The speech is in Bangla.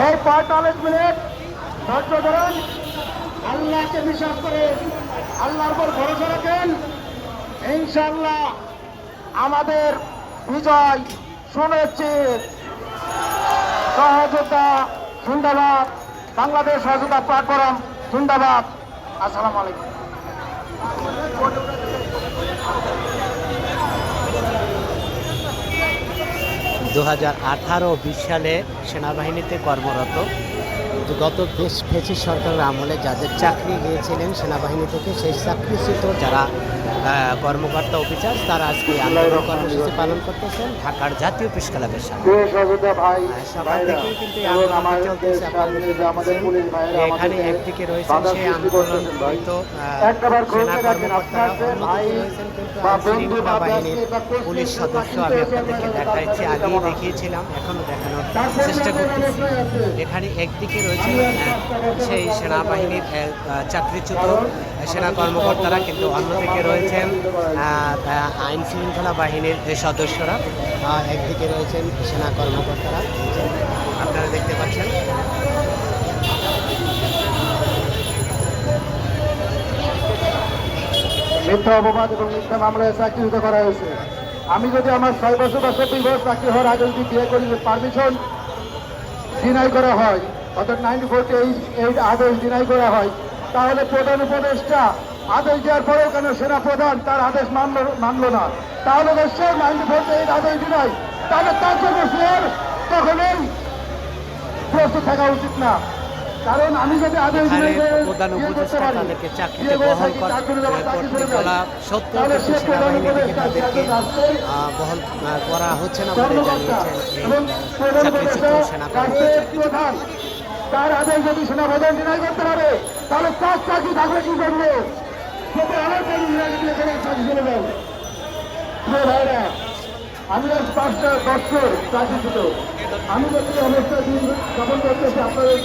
এই 45 মিনিট ধৈর্য ধরেন, আল্লাহকে বিশ্বাস করে আল্লাহর উপর ভরসা রাখেন। ইনশাআল্লাহ আমাদের বিজয় সুনিশ্চিত। সহযোগিতা জিন্দাবাদ, বাংলাদেশ সহযোগিতা প্ল্যাটফর্ম জিন্দাবাদ। আসসালামু আলাইকুম। 2018-20 সালে সেনাবাহিনীতে কর্মরত, গত ফেসিস সরকারের আমলে যাদের চাকরি গিয়েছিলেন সেনাবাহিনী থেকে, সেই চাকরিচ্যুত যারা কর্মকর্তা অফিসার, তারা আজকে আন্দোলন কর্মসূচি পালন করতেছেন ঢাকার জাতীয় প্রেস ক্লাবের সামনে। সকাল থেকেই কিন্তু এই আন্দোলন চলতেছে। এখানে একদিকে রয়েছেন সেই আন্দোলনরত সেনা কর্মকর্তারা, অন্যদিকে রয়েছেন কিন্তু আইনশৃঙ্খলা বাহিনীর পুলিশ সদস্য। আমি আপনাদেরকে দেখাচ্ছি, আগেই দেখিয়েছিলাম, এখনও দেখানোর চেষ্টা করতেছি। এখানে একদিকে রয়েছেন সেই সেনাবাহিনীর চাকরিচ্যুত সেনা কর্মকর্তারা, কিন্তু অন্যদিকে রয়েছেন আইন শৃঙ্খলা বাহিনীর সদস্যরা। একদিকে রয়েছেন সেনা কর্মকর্তারা, আপনারা দেখতে পাচ্ছেন। মিথ্যা অপবাদ এবং মিথ্যা মামলায় চাকরিচ্যুত করা হয়েছে। আমি যদি আমার 6 বছর বা 24 বছর চাকরি হওয়ার আগে যদি বিয়ে করি, পারমিশন ডিনাই করা হয়, অর্থাৎ 94-8 আদেশ ডিনাই করা হয়, তাহলে প্রধান উপদেষ্টা আদেশ দেওয়ার পরেও কেন সেনা প্রধান তার আদেশ মানল না? তাহলে নিশ্চয় 94-8 আদেশ ডিনাই, তাহলে তার জন্য তখনই প্রস্তুত থাকা উচিত না। কারণ আমি যদি আদেশ প্রধান উপদেষ্টা তাদেরকে চাকরিতে বহাল করতে বলা সত্ত্বেও কিন্তু সেনাবাহিনী থেকে তাদেরকে বহাল করা হচ্ছে না বলে জানিয়েছেন চাকরিচ্যুত সেনা কর্মকর্তা। তার আদেশ যদি সেনাপ্রধান ডিনাই করতে পারে, তাহলে তার চাকরি থাকলে কি করবে? ভাইরা, আমি আজ 5টা বছর চাকরিচ্যুত। আমি যদি অবস্থা যাপন করতেছি আপনাদের